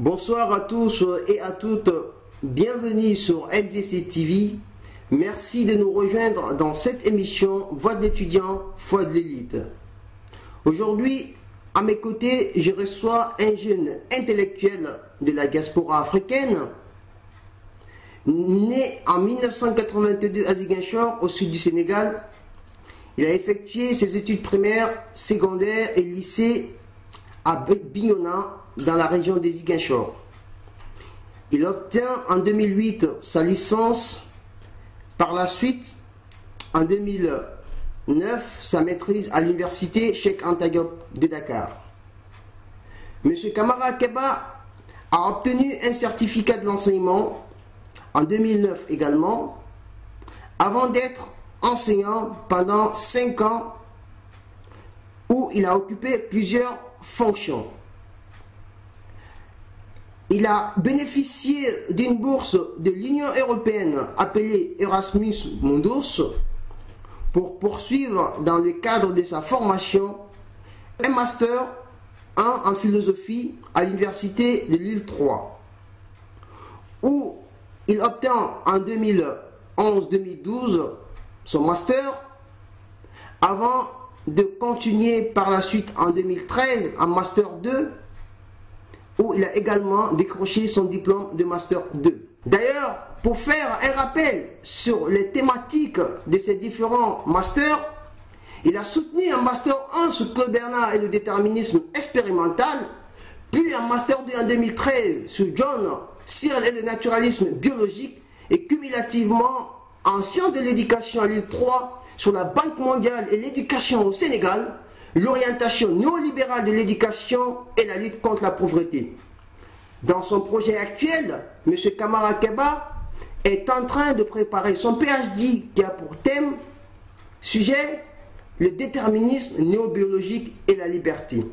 Bonsoir à tous et à toutes, bienvenue sur MDC TV. Merci de nous rejoindre dans cette émission Voix de l'étudiant, Voix de l'élite. Aujourd'hui, à mes côtés, je reçois un jeune intellectuel de la diaspora africaine, né en 1982 à Ziguinchor, au sud du Sénégal. Il a effectué ses études primaires, secondaires et lycée à Bignona, dans la région des Ziguinchor. Il obtient en 2008 sa licence. Par la suite, en 2009, sa maîtrise à l'université Cheikh Anta Diop de Dakar. M. Kamara Keba a obtenu un certificat de l'enseignement en 2009 également, avant d'être enseignant pendant 5 ans où il a occupé plusieurs fonctions. Il a bénéficié d'une bourse de l'Union européenne appelée Erasmus Mundus pour poursuivre dans le cadre de sa formation un master 1 en philosophie à l'université de Lille 3, où il obtient en 2011-2012 son master avant de continuer par la suite en 2013 en master 2, où il a également décroché son diplôme de Master 2. D'ailleurs, pour faire un rappel sur les thématiques de ces différents masters, il a soutenu un Master 1 sur Claude Bernard et le déterminisme expérimental, puis un Master 2 en 2013 sur John Searle et le naturalisme biologique, et cumulativement en sciences de l'éducation à Lille 3 sur la Banque mondiale et l'éducation au Sénégal, l'orientation néolibérale de l'éducation et la lutte contre la pauvreté. Dans son projet actuel, M. Kamara Keba est en train de préparer son PhD qui a pour thème, sujet, le déterminisme néobiologique et la liberté.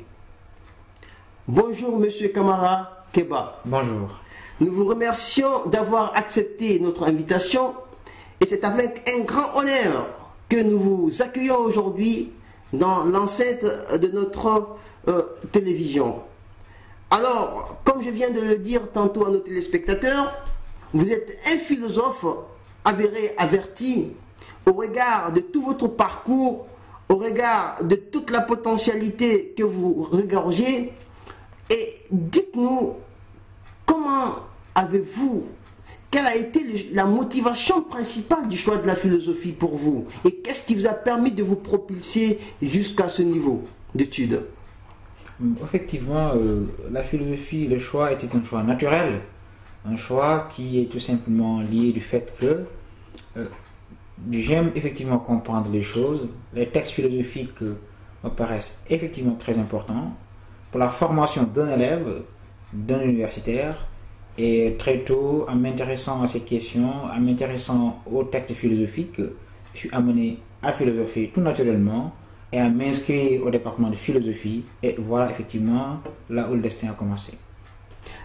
Bonjour M. Kamara Keba. Bonjour. Nous vous remercions d'avoir accepté notre invitation et c'est avec un grand honneur que nous vous accueillons aujourd'hui dans l'enceinte de notre télévision. Alors, comme je viens de le dire tantôt à nos téléspectateurs, vous êtes un philosophe avéré, averti, au regard de tout votre parcours, au regard de toute la potentialité que vous regorgez. Et dites-nous, comment avez-vous, quelle a été la motivation principale du choix de la philosophie pour vous? Et qu'est-ce qui vous a permis de vous propulser jusqu'à ce niveau d'études? Effectivement, la philosophie, le choix était un choix naturel. Un choix qui est tout simplement lié du fait que j'aime effectivement comprendre les choses. Les textes philosophiques me paraissent effectivement très importants pour la formation d'un élève, d'un universitaire. Et très tôt, en m'intéressant à ces questions, en m'intéressant aux textes philosophiques, je suis amené à philosopher tout naturellement et à m'inscrire au département de philosophie. Et voilà effectivement là où le destin a commencé.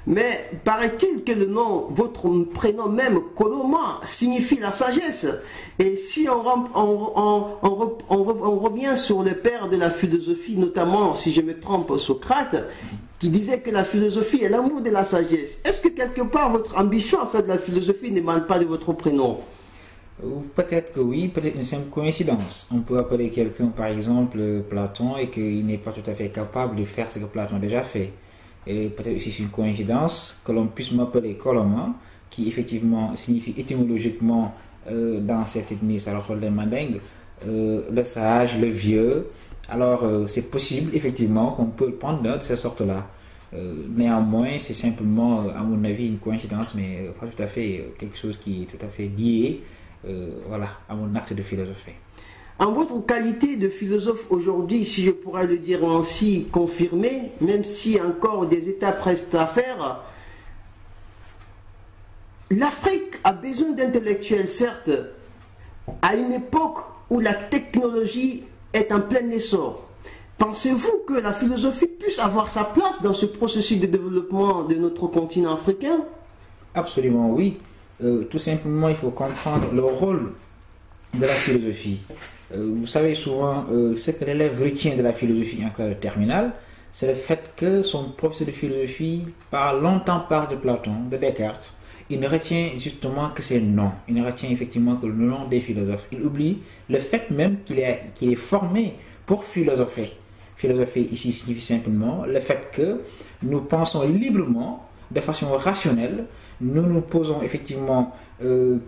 Mais paraît-il que le nom, votre prénom même, Koloma, signifie la sagesse. Et si on revient sur le père de la philosophie, notamment, si je me trompe, Socrate, qui disait que la philosophie est l'amour de la sagesse. Est-ce que quelque part votre ambition à faire de la philosophie n'émane pas de votre prénom? Peut-être que oui, peut-être une simple coïncidence. On peut appeler quelqu'un par exemple Platon et qu'il n'est pas tout à fait capable de faire ce que Platon a déjà fait. Et peut-être aussi c'est une coïncidence que l'on puisse m'appeler Koloma, qui effectivement signifie étymologiquement dans cette ethnie, ça le mandingue, le sage, le vieux. Alors c'est possible effectivement qu'on peut le prendre de cette sorte-là. Néanmoins, c'est simplement, à mon avis, une coïncidence, mais pas tout à fait quelque chose qui est tout à fait lié voilà, à mon acte de philosophie. En votre qualité de philosophe aujourd'hui, si je pourrais le dire ainsi, confirmé, même si encore des étapes restent à faire, l'Afrique a besoin d'intellectuels, certes, à une époque où la technologie est en plein essor. Pensez-vous que la philosophie puisse avoir sa place dans ce processus de développement de notre continent africain? Absolument oui. Tout simplement, il faut comprendre le rôle de la philosophie. Vous savez souvent, ce que l'élève retient de la philosophie en classe terminale, c'est le fait que son professeur de philosophie longtemps parle de Platon, de Descartes. Il ne retient justement que ses noms. Il ne retient effectivement que le nom des philosophes. Il oublie le fait même qu'il est formé pour philosopher. Philosopher ici signifie simplement le fait que nous pensons librement, de façon rationnelle. Nous nous posons effectivement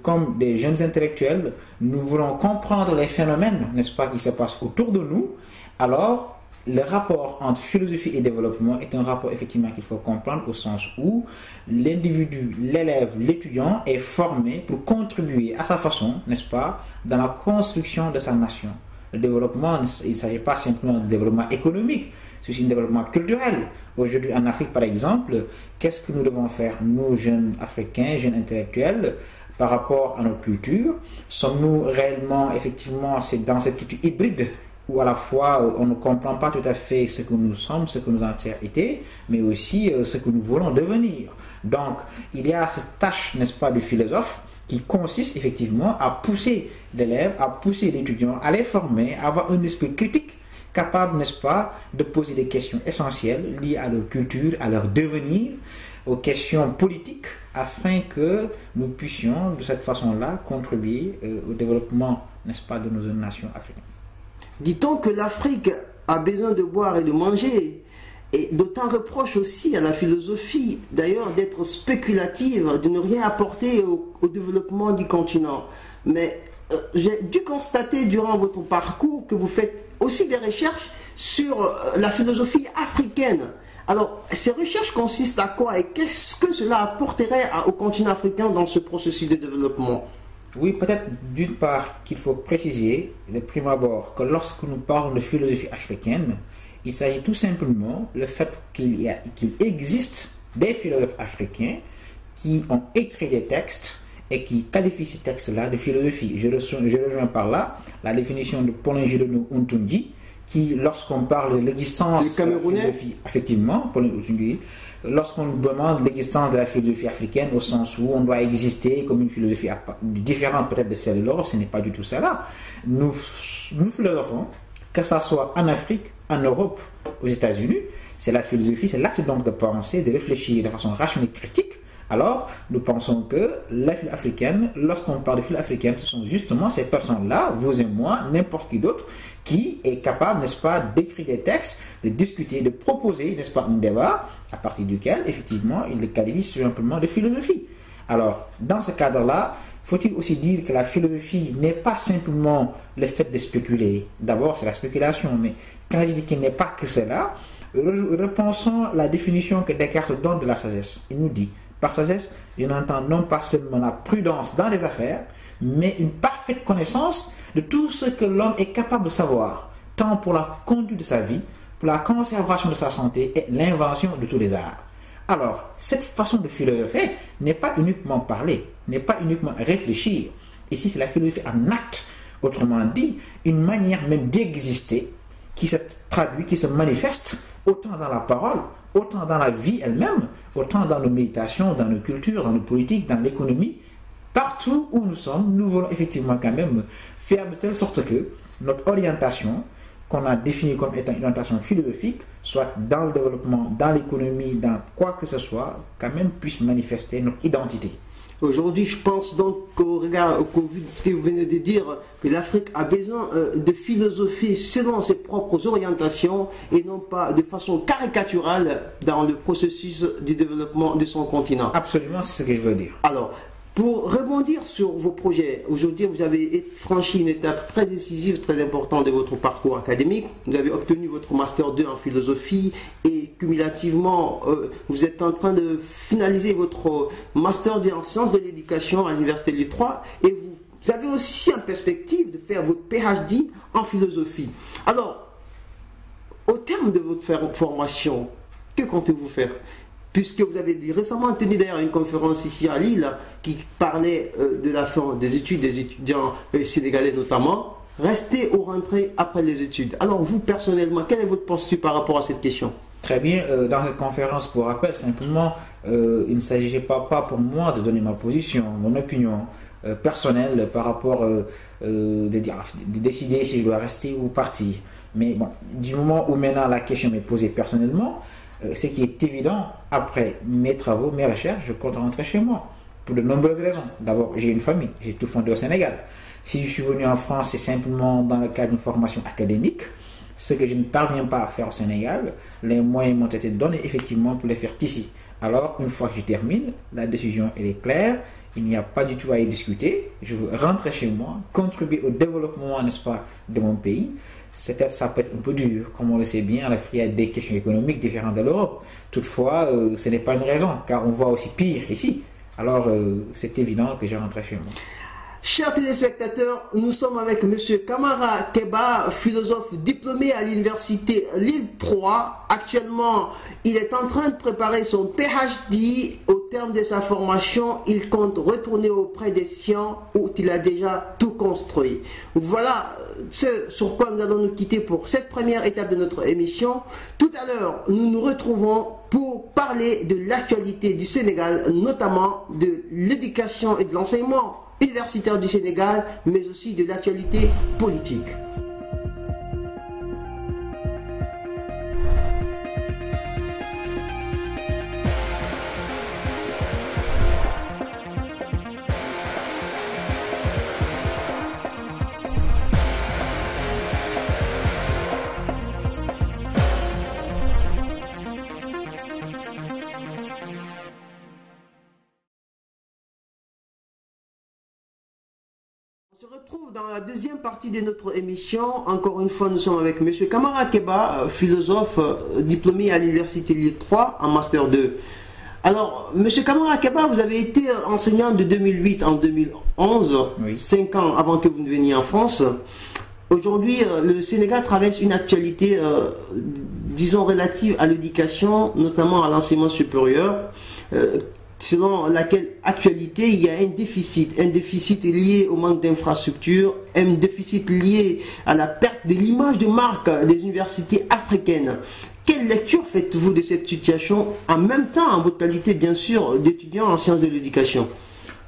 comme des jeunes intellectuels. Nous voulons comprendre les phénomènes, n'est-ce pas, qui se passent autour de nous. Alors, le rapport entre philosophie et développement est un rapport effectivement qu'il faut comprendre au sens où l'individu, l'élève, l'étudiant est formé pour contribuer à sa façon, n'est-ce pas, dans la construction de sa nation. Le développement, il ne s'agit pas simplement de développement économique, c'est aussi un développement culturel. Aujourd'hui en Afrique par exemple, qu'est-ce que nous devons faire, nous jeunes Africains, jeunes intellectuels, par rapport à notre culture? Sommes-nous réellement effectivement dans cette culture hybride où à la fois on ne comprend pas tout à fait ce que nous sommes, ce que nous avons été, mais aussi ce que nous voulons devenir. Donc, il y a cette tâche, n'est-ce pas, du philosophe qui consiste effectivement à pousser l'élève, à pousser l'étudiant, à les former, à avoir un esprit critique capable, n'est-ce pas, de poser des questions essentielles liées à leur culture, à leur devenir, aux questions politiques, afin que nous puissions de cette façon-là contribuer au développement, n'est-ce pas, de nos nations africaines. Dit-on que l'Afrique a besoin de boire et de manger, et d'autant reproche aussi à la philosophie, d'ailleurs, d'être spéculative, de ne rien apporter au développement du continent. Mais j'ai dû constater durant votre parcours que vous faites aussi des recherches sur la philosophie africaine. Alors, ces recherches consistent à quoi et qu'est-ce que cela apporterait au continent africain dans ce processus de développement? Oui, peut-être d'une part qu'il faut préciser, de prime abord, que lorsque nous parlons de philosophie africaine, il s'agit tout simplement le fait qu'il existe des philosophes africains qui ont écrit des textes et qui qualifient ces textes-là de philosophie. Je rejoins par là la définition de Paulin Girono Untungi, qui, lorsqu'on parle de l'existence de la philosophie, effectivement, Paulin Untungi, lorsqu'on demande l'existence de la philosophie africaine au sens où on doit exister comme une philosophie différente peut-être de celle de l'autre, ce n'est pas du tout cela. Nous philosophons, que ce soit en Afrique, en Europe, aux États-Unis, c'est la philosophie, c'est l'acte donc de penser, de réfléchir de façon rationnelle et critique. Alors, nous pensons que la philo africaine, lorsqu'on parle de philo africaine, ce sont justement ces personnes-là, vous et moi, n'importe qui d'autre, qui est capable, n'est-ce pas, d'écrire des textes, de discuter, de proposer, n'est-ce pas, un débat, à partir duquel, effectivement, il le qualifie simplement de philosophie. Alors, dans ce cadre-là, faut-il aussi dire que la philosophie n'est pas simplement le fait de spéculer. D'abord, c'est la spéculation, mais quand je dis qu'il n'est pas que cela, repensons la définition que Descartes donne de la sagesse. Il nous dit, par sagesse, je n'entends non pas seulement la prudence dans les affaires, mais une parfaite connaissance de tout ce que l'homme est capable de savoir, tant pour la conduite de sa vie, pour la conservation de sa santé et l'invention de tous les arts. Alors, cette façon de philosopher n'est pas uniquement parler, n'est pas uniquement réfléchir. Ici, c'est la philosophie en acte, autrement dit, une manière même d'exister qui se traduit, qui se manifeste autant dans la parole, autant dans la vie elle-même, autant dans nos méditations, dans nos cultures, dans nos politiques, dans l'économie. Partout où nous sommes, nous voulons effectivement quand même faire de telle sorte que notre orientation, qu'on a définie comme étant une orientation philosophique, soit dans le développement, dans l'économie, dans quoi que ce soit, quand même puisse manifester notre identité. Aujourd'hui, je pense donc au vu de ce que vous venez de dire, que l'Afrique a besoin de philosophie selon ses propres orientations et non pas de façon caricaturale dans le processus du développement de son continent. Absolument, c'est ce que je veux dire. Alors, pour rebondir sur vos projets, aujourd'hui vous avez franchi une étape très décisive, très importante de votre parcours académique. Vous avez obtenu votre Master 2 en philosophie et cumulativement, vous êtes en train de finaliser votre Master 2 en sciences de l'éducation à l'Université de Lille-3 et vous avez aussi en perspective de faire votre PhD en philosophie. Alors, au terme de votre formation, que comptez-vous faire ? Puisque vous avez récemment tenu d'ailleurs une conférence ici à Lille qui parlait de la fin des études des étudiants sénégalais notamment, rester ou rentrer après les études. Alors vous personnellement, quelle est votre posture par rapport à cette question ? Très bien, dans cette conférence, pour rappel, simplement, il ne s'agissait pas pour moi de donner ma position, mon opinion personnelle par rapport de décider si je dois rester ou partir. Mais bon, du moment où maintenant la question m'est posée personnellement, ce qui est évident, après mes travaux, mes recherches, je compte rentrer chez moi. Pour de nombreuses raisons. D'abord, j'ai une famille, j'ai tout fondé au Sénégal. Si je suis venu en France, c'est simplement dans le cadre d'une formation académique. Ce que je ne parviens pas à faire au Sénégal, les moyens m'ont été donnés effectivement pour les faire ici. Alors, une fois que je termine, la décision elle est claire. Il n'y a pas du tout à y discuter. Je veux rentrer chez moi, contribuer au développement, n'est-ce pas, de mon pays. Ça peut être un peu dur, comme on le sait bien, il y a des questions économiques différentes de l'Europe. Toutefois, ce n'est pas une raison, car on voit aussi pire ici. Alors, c'est évident que je rentre chez moi. Chers téléspectateurs, nous sommes avec M. Kamara Keba, philosophe diplômé à l'université Lille 3. Actuellement, il est en train de préparer son PhD. Au terme de sa formation, il compte retourner auprès des sciences où il a déjà tout construit. Voilà ce sur quoi nous allons nous quitter pour cette première étape de notre émission. Tout à l'heure, nous nous retrouvons pour parler de l'actualité du Sénégal, notamment de l'éducation et de l'enseignement universitaire du Sénégal, mais aussi de l'actualité politique. On se retrouve dans la deuxième partie de notre émission. Encore une fois, nous sommes avec M. Kamara Keba, philosophe diplômé à l'université Lille 3 en Master 2. Alors, M. Kamara Keba, vous avez été enseignant de 2008 en 2011, oui. 5 ans avant que vous ne veniez en France. Aujourd'hui, le Sénégal traverse une actualité, disons, relative à l'éducation, notamment à l'enseignement supérieur. Selon laquelle actualité il y a un déficit lié au manque d'infrastructures, un déficit lié à la perte de l'image de marque des universités africaines. Quelle lecture faites-vous de cette situation, en même temps en votre qualité bien sûr d'étudiant en sciences de l'éducation?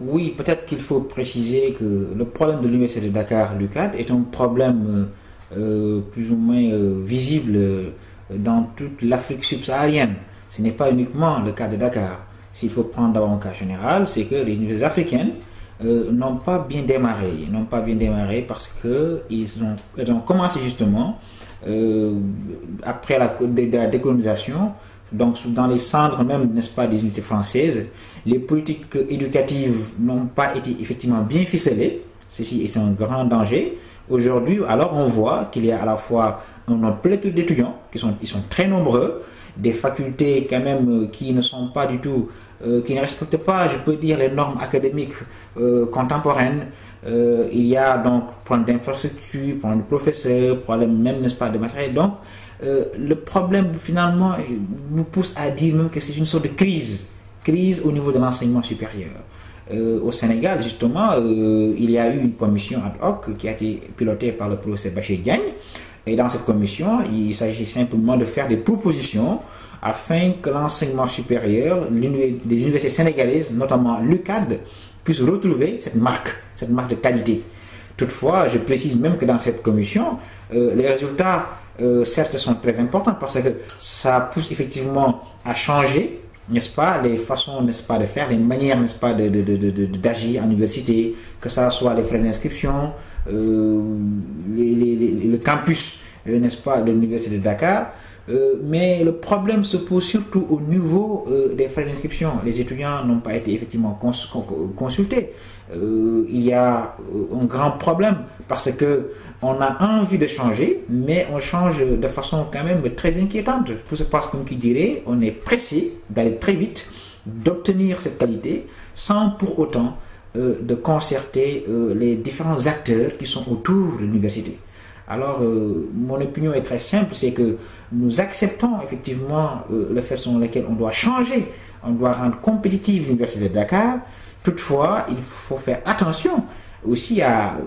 Oui, peut-être qu'il faut préciser que le problème de l'université de Dakar, l'UCAD, est un problème plus ou moins visible dans toute l'Afrique subsaharienne. Ce n'est pas uniquement le cas de Dakar. S'il faut prendre d'abord un cas général, c'est que les universités africaines n'ont pas bien démarré parce qu'ils ont commencé justement après la décolonisation, donc dans les centres même, n'est-ce pas, des universités françaises, les politiques éducatives n'ont pas été effectivement bien ficelées. Ceci est un grand danger. Aujourd'hui, alors on voit qu'il y a à la fois un pléthore d'étudiants ils sont très nombreux, des facultés quand même qui ne sont pas du tout qui ne respectent pas, je peux dire, les normes académiques contemporaines. Il y a donc problème d'infrastructure, problème de professeurs, problème même, n'est-ce pas, de matériel. Donc, le problème finalement nous pousse à dire même que c'est une sorte de crise au niveau de l'enseignement supérieur. Au Sénégal, justement, il y a eu une commission ad hoc qui a été pilotée par le professeur Bachir Diagne. Et dans cette commission, il s'agit simplement de faire des propositions afin que l'enseignement supérieur, des universités sénégalaises, notamment l'UCAD, puisse retrouver cette marque de qualité. Toutefois, je précise même que dans cette commission, les résultats, certes, sont très importants parce que ça pousse effectivement à changer, n'est-ce pas, les façons, n'est-ce pas, de faire, les manières, n'est-ce pas, d'agir en université, que ça soit les frais d'inscription, le campus, n'est-ce pas, de l'université de Dakar. Mais le problème se pose surtout au niveau des frais d'inscription. Les étudiants n'ont pas été effectivement consultés. Il y a un grand problème parce que on a envie de changer, mais on change de façon quand même très inquiétante. Tout se passe comme qui dirait, on est pressé d'aller très vite, d'obtenir cette qualité, sans pour autant de concerter les différents acteurs qui sont autour de l'université. Alors, mon opinion est très simple, c'est que nous acceptons effectivement le fait selon lequel on doit changer, on doit rendre compétitive l'Université de Dakar. Toutefois, il faut faire attention aussi à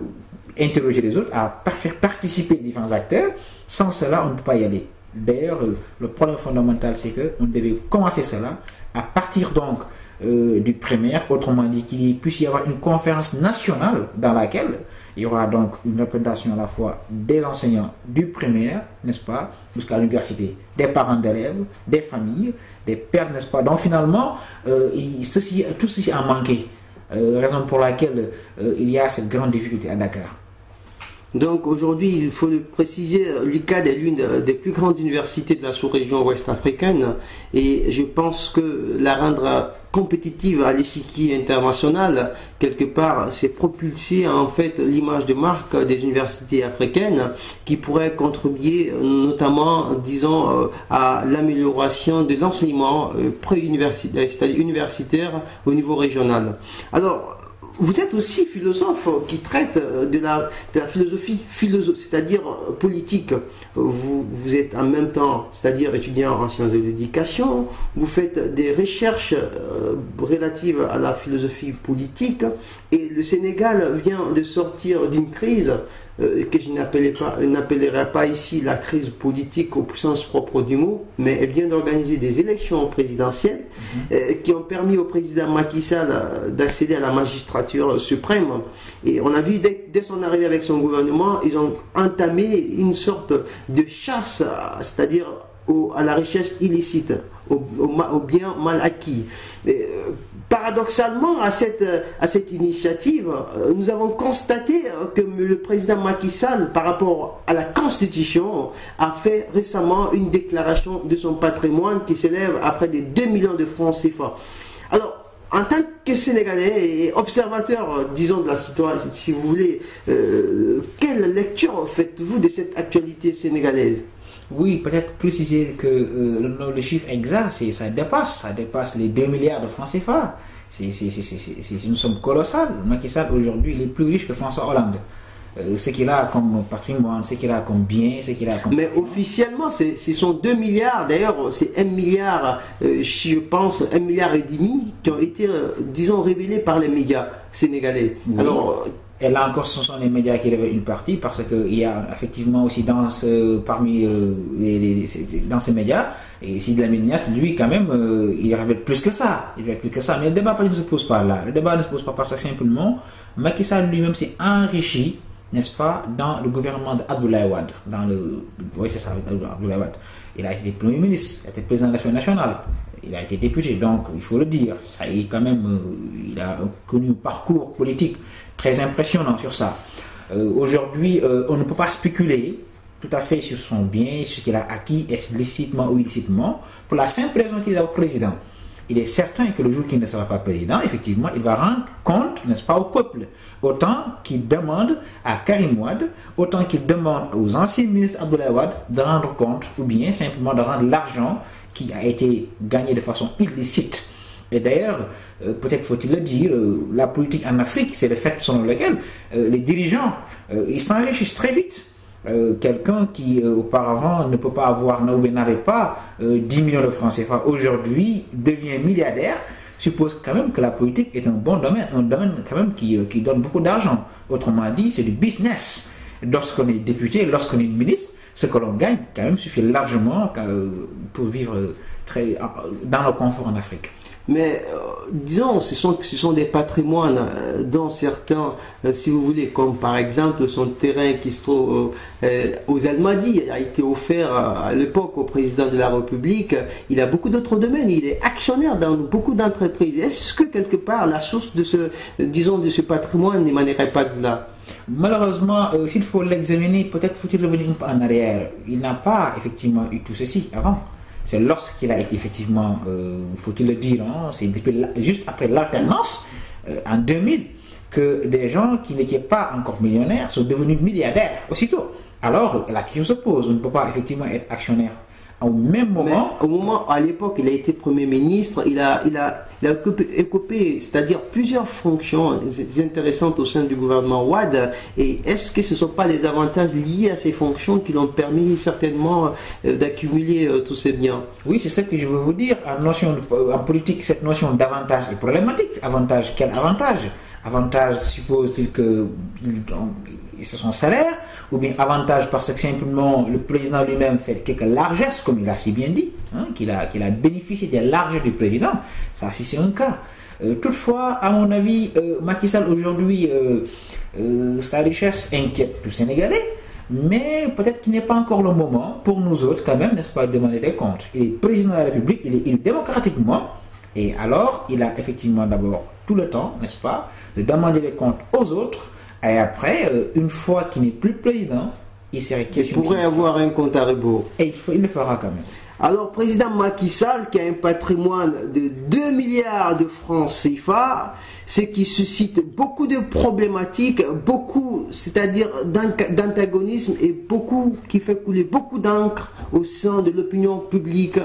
interroger les autres, à faire participer les différents acteurs. Sans cela, on ne peut pas y aller. D'ailleurs, le problème fondamental, c'est qu'on devait commencer cela à partir donc du primaire, autrement dit qu'il puisse y avoir une conférence nationale dans laquelle il y aura donc une représentation à la fois des enseignants du primaire, n'est-ce pas, jusqu'à l'université, des parents d'élèves, des familles, des pères, n'est-ce pas. Donc finalement, tout ceci a manqué, raison pour laquelle il y a cette grande difficulté à Dakar. Donc aujourd'hui, il faut le préciser, l'UCAD est l'une des plus grandes universités de la sous-région ouest africaine et je pense que la rendre compétitive à l'échiquier international, quelque part, c'est propulser en fait l'image de marque des universités africaines qui pourraient contribuer notamment, disons, à l'amélioration de l'enseignement pré-universitaire, c'est-à-dire universitaire au niveau régional. Alors, vous êtes aussi philosophe qui traite de la philosophie, c'est-à-dire politique. Vous êtes en même temps, c'est-à-dire étudiant en sciences de l'éducation, vous faites des recherches relatives à la philosophie politique et le Sénégal vient de sortir d'une crise que je n'appellerai pas ici la crise politique au sens propre du mot, mais elle vient d'organiser des élections présidentielles qui ont permis au président Macky Sall d'accéder à la magistrature suprême. Et on a vu dès son arrivée avec son gouvernement, ils ont entamé une sorte de chasse, c'est-à-dire à la recherche illicite, au bien mal acquis. Paradoxalement, à cette initiative, nous avons constaté que le président Macky Sall, par rapport à la Constitution, a fait récemment une déclaration de son patrimoine qui s'élève à près de 2 millions de francs CFA. Alors, en tant que Sénégalais et observateur, disons, de la situation, si vous voulez, quelle lecture faites-vous de cette actualité sénégalaise ? Oui, peut-être préciser que le chiffre exact, ça dépasse les 2 milliards de francs CFA. C'est une somme colossale. Macky Sall, aujourd'hui, il est plus riche que François Hollande. Ce qu'il a comme patrimoine, ce qu'il a comme bien, ce qu'il a comme... Mais officiellement, ce sont 2 milliards. D'ailleurs, c'est 1 milliard, je pense, 1 milliard et demi qui ont été, disons, révélés par les médias sénégalais. Oui. Alors... Et là encore, ce sont les médias qui révèlent une partie, parce qu'il y a effectivement aussi dans ces médias, et Sidy Lamine Niasse, lui quand même, il révèle plus que ça. Mais le débat ne se pose pas là. Le débat ne se pose pas parce que simplement, Macky Sall lui-même s'est enrichi, n'est-ce pas, dans le gouvernement d'Abdoulaye Wade. Oui, c'est ça, Abdoulaye Wade. Il a été Premier ministre, il a été président de l'Assemblée nationale. Il a été député, donc il faut le dire. Ça y est, quand même, il a connu un parcours politique très impressionnant sur ça. Aujourd'hui, on ne peut pas spéculer tout à fait sur son bien, sur ce qu'il a acquis, licitement ou illicitement, pour la simple raison qu'il est président. Il est certain que le jour qu'il ne sera pas président, effectivement, il va rendre compte, n'est-ce pas, au peuple. Autant qu'il demande à Karim Wade, autant qu'il demande aux anciens ministres Abdoulaye Wade de rendre compte, ou bien simplement de rendre l'argent qui a été gagné de façon illicite. Et d'ailleurs, peut-être faut-il le dire, la politique en Afrique, c'est le fait selon lequel les dirigeants, ils s'enrichissent très vite. Quelqu'un qui auparavant ne peut pas avoir, n'avait pas 10 millions de francs CFA, aujourd'hui devient milliardaire, suppose quand même que la politique est un bon domaine, un domaine quand même qui donne beaucoup d'argent. Autrement dit, c'est du business. Lorsqu'on est député, lorsqu'on est ministre, ce que l'on gagne quand même suffit largement pour vivre dans le confort en Afrique. Mais disons, ce sont des patrimoines dont certains, si vous voulez, comme par exemple son terrain qui se trouve aux Almadies, a été offert à l'époque au président de la République. Il a beaucoup d'autres domaines, il est actionnaire dans beaucoup d'entreprises. Est-ce que quelque part la source de ce patrimoine n'émanerait pas de là ? Malheureusement, s'il faut l'examiner, peut-être faut-il revenir un peu en arrière. Il n'a pas effectivement eu tout ceci avant. C'est lorsqu'il a été effectivement, faut-il le dire, hein, c'est juste après l'alternance, en 2000, que des gens qui n'étaient pas encore millionnaires sont devenus milliardaires aussitôt. Alors, la question se pose, on ne peut pas effectivement être actionnaire au même moment. Mais à l'époque, il a été Premier ministre, il a occupé, c'est-à-dire plusieurs fonctions intéressantes au sein du gouvernement Wade. Et est-ce que ce ne sont pas les avantages liés à ces fonctions qui l'ont permis certainement d'accumuler tous ces biens? Oui, c'est ce que je veux vous dire. En politique, cette notion d'avantage est problématique. Avantage, quel avantage? Avantage suppose que c'est son salaire, ou bien avantage parce que simplement le président lui-même fait quelques largesses, comme il a si bien dit, hein, qu'il a bénéficié des largesses du président, ça c'est un cas. Toutefois, à mon avis, Macky Sall aujourd'hui, sa richesse inquiète tout Sénégalais, mais peut-être qu'il n'est pas encore le moment pour nous autres quand même, n'est-ce pas, de demander des comptes. Il est président de la République, il est élu démocratiquement, et alors il a effectivement d'abord tout le temps, n'est-ce pas, de demander des comptes aux autres, et après, une fois qu'il n'est plus président, il serait question. Il pourrait avoir un compte à rebours. Et il le fera quand même. Alors, président Macky Sall, qui a un patrimoine de 2 milliards de francs CFA, ce qui suscite beaucoup de problématiques, beaucoup, c'est-à-dire d'antagonisme et beaucoup, qui fait couler beaucoup d'encre au sein de l'opinion publique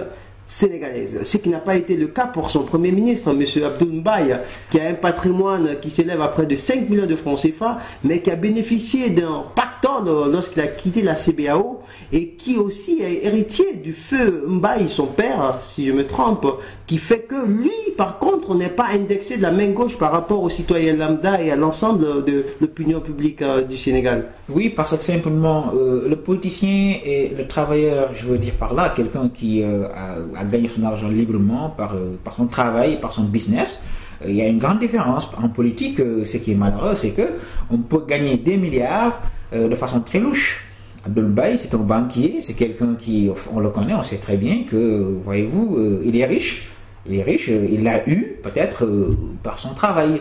sénégalaise. Ce qui n'a pas été le cas pour son premier ministre, M. Abdoul Mbaye, qui a un patrimoine qui s'élève à près de 5 millions de francs CFA, mais qui a bénéficié d'un pactole lorsqu'il a quitté la CBAO et qui aussi est héritier du feu Mbaye, son père, si je me trompe, qui fait que lui, par contre, n'est pas indexé de la main gauche par rapport aux citoyens lambda et à l'ensemble de l'opinion publique du Sénégal. Oui, parce que simplement, le politicien et le travailleur, je veux dire par là, quelqu'un qui a gagné son argent librement par son travail, par son business, il y a une grande différence. En politique, ce qui est malheureux, c'est que on peut gagner des milliards de façon très louche. Abdoul Mbaye, c'est un banquier, c'est quelqu'un qui, on le connaît, on sait très bien que, voyez-vous, il est riche. Il est riche, il l'a eu peut-être par son travail.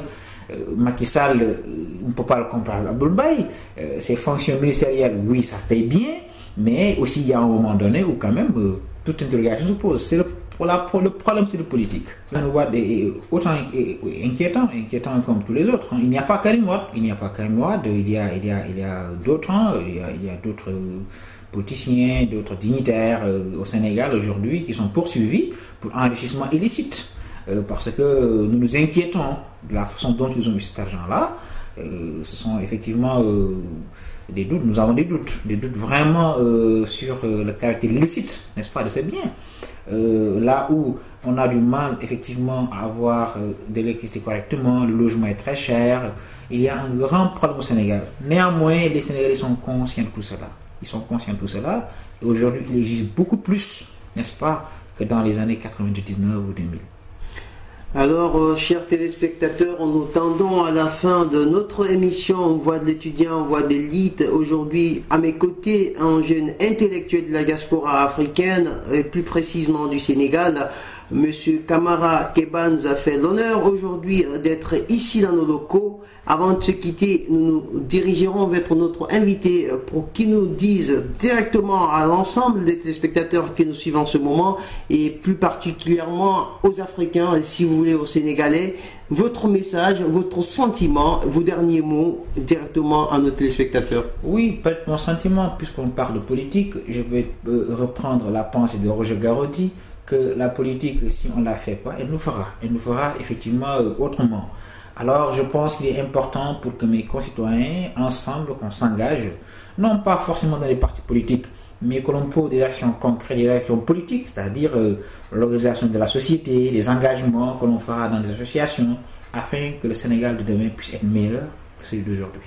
Macky Sall, on ne peut pas le comparer à Abdoul Mbaye. Ses fonctions ministérielles, oui, ça paye bien, mais aussi il y a un moment donné où quand même toute interrogation se pose. Le problème, c'est le politique. Le Wade est autant inquiétant comme tous les autres. Il n'y a pas Karim Wade, il y a d'autres, il y a d'autres politiciens, d'autres dignitaires au Sénégal aujourd'hui qui sont poursuivis pour enrichissement illicite. Parce que nous nous inquiétons de la façon dont ils ont eu cet argent-là. Ce sont effectivement des doutes, nous avons des doutes vraiment sur le caractère illicite, n'est-ce pas, de ces biens. Là où on a du mal effectivement à avoir de l'électricité correctement, le logement est très cher, il y a un grand problème au Sénégal. Néanmoins, les Sénégalais sont conscients de tout cela. Ils sont conscients de tout cela. Et aujourd'hui, ils exigent beaucoup plus, n'est-ce pas, que dans les années 99 ou 2000. Alors, chers téléspectateurs, nous tendons à la fin de notre émission Voix de l'étudiant, Voix d'élite. Aujourd'hui, à mes côtés, un jeune intellectuel de la diaspora africaine, et plus précisément du Sénégal. Monsieur Kamara Keba nous a fait l'honneur aujourd'hui d'être ici dans nos locaux. Avant de se quitter, nous nous dirigerons vers notre invité pour qu'il nous dise directement à l'ensemble des téléspectateurs qui nous suivent en ce moment et plus particulièrement aux Africains, si vous voulez aux Sénégalais, votre message, votre sentiment, vos derniers mots directement à nos téléspectateurs. Oui, peut-être mon sentiment, puisqu'on parle de politique, je vais reprendre la pensée de Roger Garaudy, que la politique, si on ne la fait pas, elle nous fera effectivement autrement. Alors je pense qu'il est important pour que mes concitoyens, ensemble, qu'on s'engage, non pas forcément dans les partis politiques, mais que l'on pose des actions concrètes, des actions politiques, c'est-à-dire l'organisation de la société, les engagements que l'on fera dans des associations, afin que le Sénégal de demain puisse être meilleur que celui d'aujourd'hui.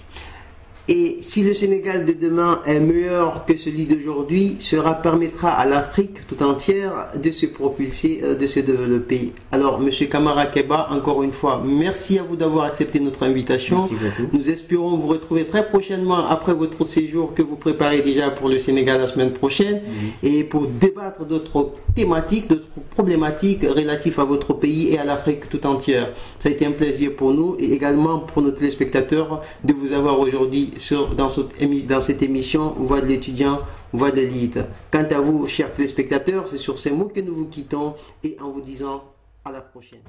Et si le Sénégal de demain est meilleur que celui d'aujourd'hui, cela permettra à l'Afrique tout entière de se propulser, de se développer. Alors, Monsieur Kamara Keba, encore une fois, merci à vous d'avoir accepté notre invitation. Merci beaucoup. Nous espérons vous retrouver très prochainement après votre séjour que vous préparez déjà pour le Sénégal la semaine prochaine et pour débattre d'autres thématiques, d'autres problématiques relatives à votre pays et à l'Afrique tout entière. Ça a été un plaisir pour nous et également pour nos téléspectateurs de vous avoir aujourd'hui dans cette émission Voix de l'étudiant, Voix de l'élite. Quant à vous, chers téléspectateurs, c'est sur ces mots que nous vous quittons et en vous disant à la prochaine.